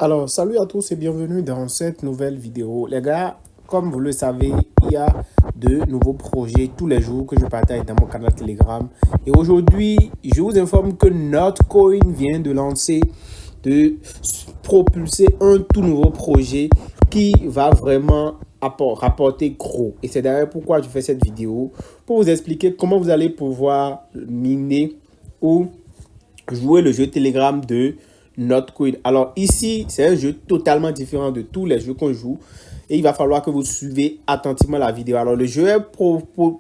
Alors, salut à tous et bienvenue dans cette nouvelle vidéo. Les gars, comme vous le savez, il y a de nouveaux projets tous les jours que je partage dans mon canal Telegram. Et aujourd'hui, je vous informe que Notcoin vient de lancer, de propulser un tout nouveau projet qui va vraiment rapporter gros. Et c'est d'ailleurs pourquoi je fais cette vidéo, pour vous expliquer comment vous allez pouvoir miner ou jouer le jeu Telegram de Notcoin. Alors ici, c'est un jeu totalement différent de tous les jeux qu'on joue. Et il va falloir que vous suivez attentivement la vidéo. Alors le jeu est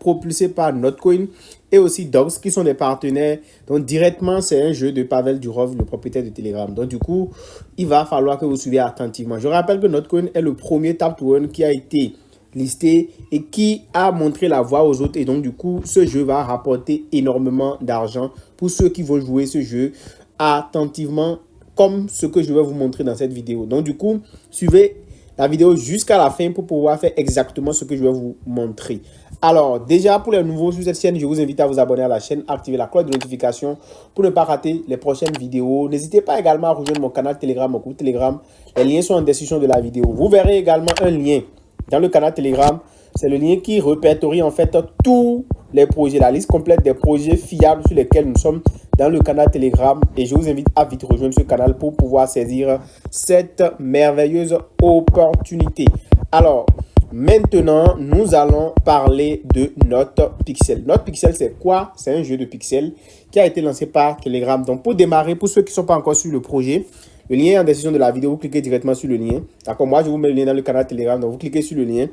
propulsé par Notcoin et aussi Dogs qui sont des partenaires. Donc directement, c'est un jeu de Pavel Durov, le propriétaire de Telegram. Donc du coup, il va falloir que vous suivez attentivement. Je rappelle que Notcoin est le premier tap-to-earn qui a été listé et qui a montré la voie aux autres. Et donc, du coup, ce jeu va rapporter énormément d'argent pour ceux qui vont jouer ce jeu attentivement, comme ce que je vais vous montrer dans cette vidéo. Donc, du coup, suivez la vidéo jusqu'à la fin pour pouvoir faire exactement ce que je vais vous montrer. Alors, déjà, pour les nouveaux sur cette chaîne, je vous invite à vous abonner à la chaîne, activer la cloche de notification pour ne pas rater les prochaines vidéos. N'hésitez pas également à rejoindre mon canal Telegram, mon groupe Telegram. Les liens sont en description de la vidéo. Vous verrez également un lien dans le canal Telegram. C'est le lien qui répertorie en fait tous les projets, la liste complète des projets fiables sur lesquels nous sommes dans le canal Telegram. Et je vous invite à vite rejoindre ce canal pour pouvoir saisir cette merveilleuse opportunité. Alors, maintenant, nous allons parler de NotPixel. NotPixel, c'est quoi? C'est un jeu de pixels qui a été lancé par Telegram. Donc, pour démarrer, pour ceux qui ne sont pas encore sur le projet, le lien est en description de la vidéo. Vous cliquez directement sur le lien. D'accord, moi, je vous mets le lien dans le canal Telegram. Donc, vous cliquez sur le lien.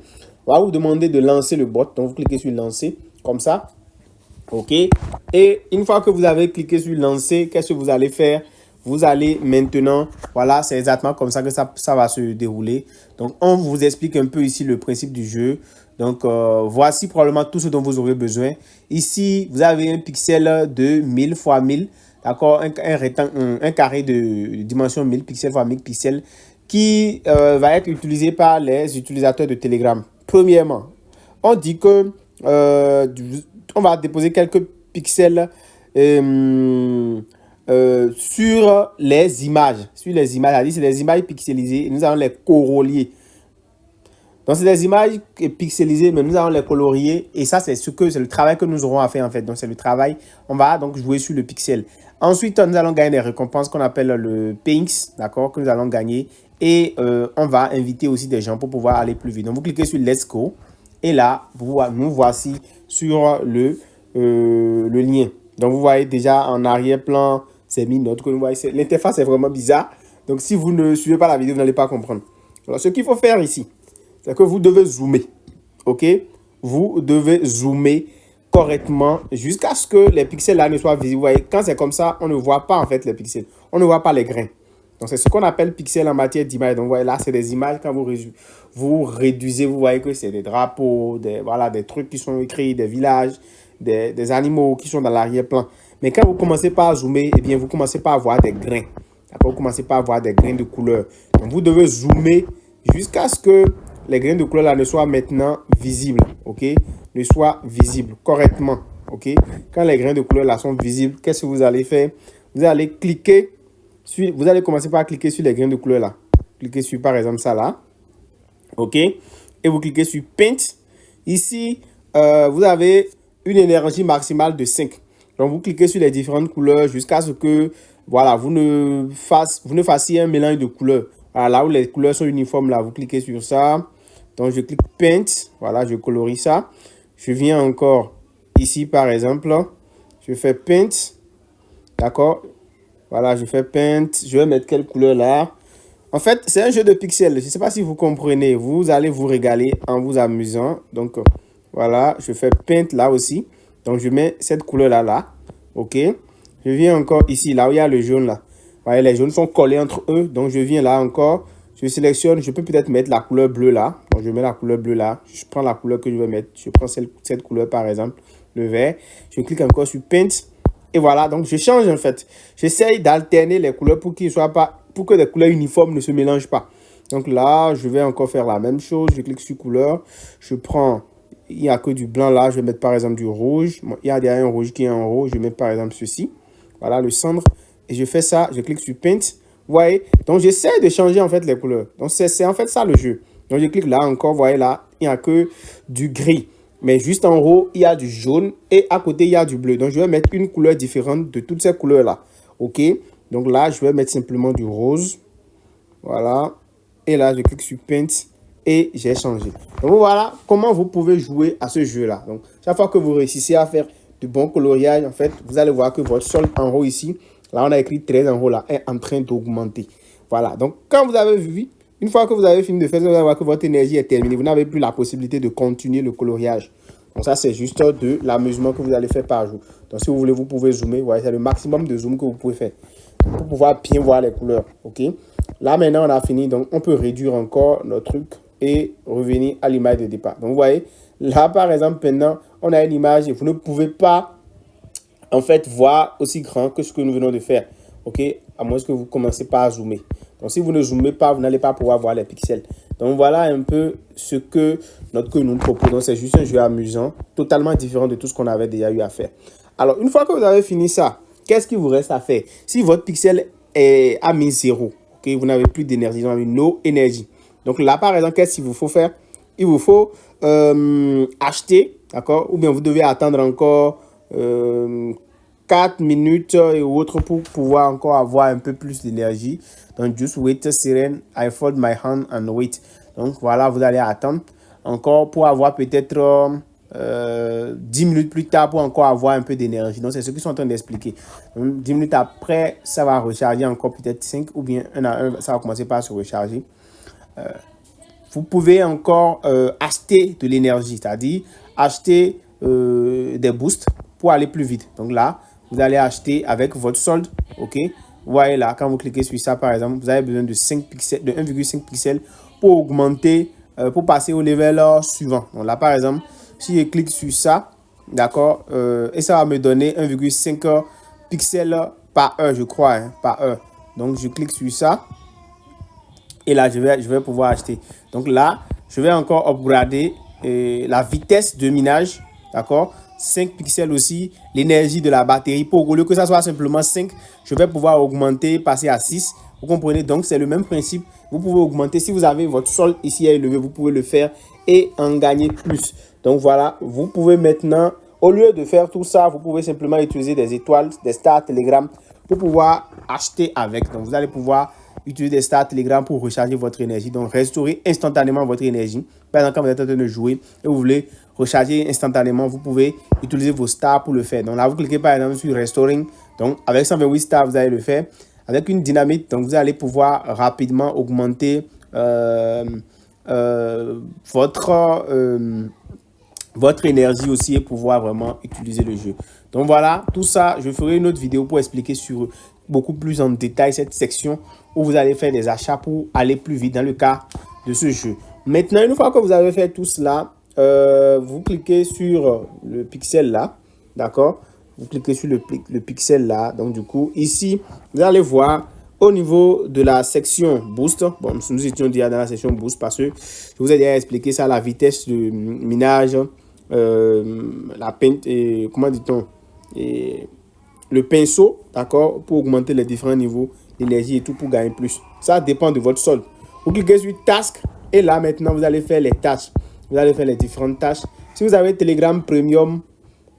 On va vous demander de lancer le bot. Donc, vous cliquez sur lancer, comme ça. OK. Et une fois que vous avez cliqué sur lancer, qu'est-ce que vous allez faire? Vous allez maintenant, voilà, c'est exactement comme ça que ça va se dérouler. Donc, on vous explique un peu ici le principe du jeu. Donc, voici probablement tout ce dont vous aurez besoin. Ici, vous avez un pixel de 1000 x 1000. D'accord, un carré de dimension 1000 pixels x 1000 pixels qui va être utilisé par les utilisateurs de Telegram. Premièrement, on dit que on va déposer quelques pixels sur les images. Sur les images, c'est des images pixelisées. Nous allons les corrolier. Donc, c'est des images pixelisées, mais nous allons les colorier. Et ça, c'est le travail que nous aurons à faire en fait. Donc, c'est le travail. On va donc jouer sur le pixel. Ensuite, nous allons gagner des récompenses qu'on appelle le Pinks, d'accord, que nous allons gagner. Et on va inviter aussi des gens pour pouvoir aller plus vite. Donc, vous cliquez sur Let's Go. Et là, nous voici sur le lien. Donc, vous voyez déjà en arrière-plan, c'est mis notre. L'interface est vraiment bizarre. Donc, si vous ne suivez pas la vidéo, vous n'allez pas comprendre. Alors, ce qu'il faut faire ici, c'est que vous devez zoomer. OK? Vous devez zoomer correctement jusqu'à ce que les pixels là ne soient visibles. Vous voyez, quand c'est comme ça, on ne voit pas en fait les pixels. On ne voit pas les grains. Donc, c'est ce qu'on appelle pixels en matière d'image. Donc, vous voyez, là, c'est des images. Quand vous réduisez, vous voyez que c'est des drapeaux, voilà, des trucs qui sont écrits, des villages, des animaux qui sont dans l'arrière-plan. Mais quand vous commencez par zoomer, eh bien, vous commencez par avoir des grains. D'accord? Vous commencez par avoir des grains de couleur. Donc, vous devez zoomer jusqu'à ce que les grains de couleur là ne soient maintenant visibles. OK? Ne soient visibles correctement. OK? Quand les grains de couleur là sont visibles, qu'est-ce que vous allez faire? Vous allez cliquer. Vous allez commencer par cliquer sur les grains de couleur là. Cliquez sur par exemple ça là. OK? Et vous cliquez sur Paint. Ici, vous avez une énergie maximale de 5. Donc, vous cliquez sur les différentes couleurs jusqu'à ce que, voilà, vous ne fassiez un mélange de couleurs. Voilà, là où les couleurs sont uniformes, là, vous cliquez sur ça. Donc, je clique Paint. Voilà, je colorie ça. Je viens encore ici, par exemple. Je fais Paint. D'accord? Voilà, je fais Paint. Je vais mettre quelle couleur là? En fait, c'est un jeu de pixels. Je ne sais pas si vous comprenez. Vous allez vous régaler en vous amusant. Donc, voilà, je fais Paint là aussi. Donc, je mets cette couleur là. OK. Je viens encore ici, là où il y a le jaune là. Vous voyez, les jaunes sont collés entre eux. Donc, je viens là encore. Je sélectionne. Je peux peut-être mettre la couleur bleue là. Donc, je mets la couleur bleue là. Je prends la couleur que je veux mettre. Je prends cette couleur par exemple, le vert. Je clique encore sur Paint. Et voilà, donc je change en fait. J'essaye d'alterner les couleurs pour que les couleurs uniformes ne se mélangent pas. Donc là, je vais encore faire la même chose. Je clique sur couleur. Je prends, il n'y a que du blanc là. Je vais mettre par exemple du rouge. Il y a derrière un rouge qui est en haut. Je mets par exemple ceci. Voilà, le cendre. Et je fais ça. Je clique sur Paint. Vous voyez? Donc, j'essaie de changer en fait les couleurs. Donc, c'est en fait ça le jeu. Donc, je clique là encore. Vous voyez là, il n'y a que du gris. Mais juste en haut, il y a du jaune et à côté, il y a du bleu. Donc, je vais mettre une couleur différente de toutes ces couleurs-là. OK? Donc là, je vais mettre simplement du rose. Voilà. Et là, je clique sur Paint et j'ai changé. Donc voilà comment vous pouvez jouer à ce jeu-là. Donc, chaque fois que vous réussissez à faire de bons coloriages, en fait, vous allez voir que votre solde en haut ici, là, on a écrit 13 en haut là, est en train d'augmenter. Voilà. Donc, quand vous avez vu, une fois que vous avez fini de faire ça, vous allez voir que votre énergie est terminée. Vous n'avez plus la possibilité de continuer le coloriage. Donc, ça, c'est juste de l'amusement que vous allez faire par jour. Donc, si vous voulez, vous pouvez zoomer. Vous voyez, c'est le maximum de zoom que vous pouvez faire pour pouvoir bien voir les couleurs. OK? Là, maintenant, on a fini. Donc, on peut réduire encore notre truc et revenir à l'image de départ. Donc, vous voyez, là, par exemple, maintenant, on a une image et vous ne pouvez pas, en fait, voir aussi grand que ce que nous venons de faire. OK? À moins que vous commencez pas à zoomer. Donc, si vous ne zoomez pas, vous n'allez pas pouvoir voir les pixels. Donc, voilà un peu ce que nous proposons. C'est juste un jeu amusant, totalement différent de tout ce qu'on avait déjà eu à faire. Alors, une fois que vous avez fini ça, qu'est-ce qu'il vous reste à faire? Si votre pixel est à mis 0, okay, vous n'avez plus d'énergie, vous avez no énergie. Donc là, par exemple, qu'est-ce qu'il vous faut faire? Il vous faut acheter, d'accord? Ou bien vous devez attendre encore 4 minutes et autres pour pouvoir encore avoir un peu plus d'énergie. Donc, just wait, Siren, I fold my hand and wait. Donc, voilà, vous allez attendre encore pour avoir peut-être 10 minutes plus tard pour encore avoir un peu d'énergie. Donc, c'est ce qu'ils sont en train d'expliquer. 10 minutes après, ça va recharger encore peut-être 5 ou bien 1 à 1, ça va commencer par se recharger. Vous pouvez encore acheter de l'énergie, c'est-à-dire acheter des boosts pour aller plus vite. Donc là, vous allez acheter avec votre solde, ok? Vous voyez là, quand vous cliquez sur ça, par exemple, vous avez besoin de 5 pixels, de 1,5 pixels pour augmenter, pour passer au level suivant. Donc là, par exemple, si je clique sur ça, d'accord, et ça va me donner 1,5 pixels par heure, je crois, hein, par heure. Donc, je clique sur ça. Et là, je vais pouvoir acheter. Donc là, je vais encore upgrader la vitesse de minage. D'accord? 5 pixels aussi. L'énergie de la batterie. Pour au lieu que ça soit simplement 5, je vais pouvoir augmenter, passer à 6. Vous comprenez? Donc, c'est le même principe. Vous pouvez augmenter. Si vous avez votre solde ici à élever, vous pouvez le faire et en gagner plus. Donc, voilà. Vous pouvez maintenant, au lieu de faire tout ça, vous pouvez simplement utiliser des étoiles, des stars, Telegram pour pouvoir acheter avec. Donc, vous allez pouvoir utiliser des stars Telegram pour recharger votre énergie. Donc, restaurer instantanément votre énergie. Par exemple, quand vous êtes en train de jouer et vous voulez recharger instantanément, vous pouvez utiliser vos stars pour le faire. Donc là, vous cliquez par exemple sur Restoring. Donc, avec 128 stars, vous allez le faire. Avec une dynamite, donc vous allez pouvoir rapidement augmenter votre énergie aussi et pouvoir vraiment utiliser le jeu. Donc voilà, tout ça, je ferai une autre vidéo pour expliquer sur beaucoup plus en détail cette section où vous allez faire des achats pour aller plus vite dans le cas de ce jeu. Maintenant, une fois que vous avez fait tout cela, vous cliquez sur le pixel là, d'accord? Vous cliquez sur le pixel là. Donc du coup, ici, vous allez voir au niveau de la section boost. Bon, nous étions déjà dans la section boost parce que je vous ai déjà expliqué ça, la vitesse de minage, la peinte, et comment dit-on, le pinceau, d'accord, pour augmenter les différents niveaux d'énergie et tout pour gagner plus. Ça dépend de votre solde. Vous cliquez sur Task et là maintenant vous allez faire les tâches. Vous allez faire les différentes tâches. Si vous avez Telegram Premium,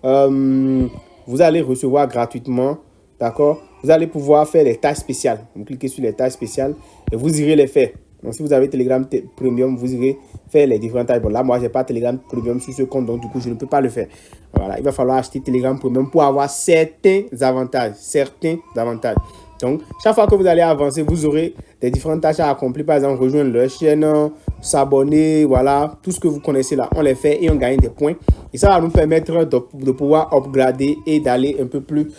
vous allez recevoir gratuitement, d'accord. Vous allez pouvoir faire les tâches spéciales. Vous cliquez sur les tâches spéciales et vous irez les faire. Donc si vous avez Telegram Premium, vous irez faire les différentes tâches. Bon là, moi, je n'ai pas Telegram Premium sur ce compte, donc du coup, je ne peux pas le faire. Voilà, il va falloir acheter Telegram Premium pour avoir certains avantages. Donc, chaque fois que vous allez avancer, vous aurez des différentes tâches à accomplir. Par exemple, rejoindre leur chaîne, s'abonner, voilà. Tout ce que vous connaissez là, on les fait et on gagne des points. Et ça va nous permettre de pouvoir upgrader et d'aller un peu plus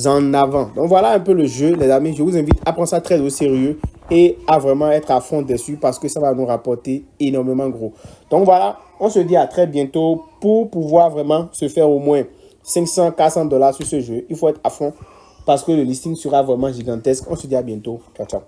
en avant. Donc, voilà un peu le jeu, les amis. Je vous invite à prendre ça très au sérieux et à vraiment être à fond dessus parce que ça va nous rapporter énormément gros. Donc, voilà. On se dit à très bientôt pour pouvoir vraiment se faire au moins 500, 400 $ sur ce jeu. Il faut être à fond parce que le listing sera vraiment gigantesque. On se dit à bientôt. Ciao, ciao.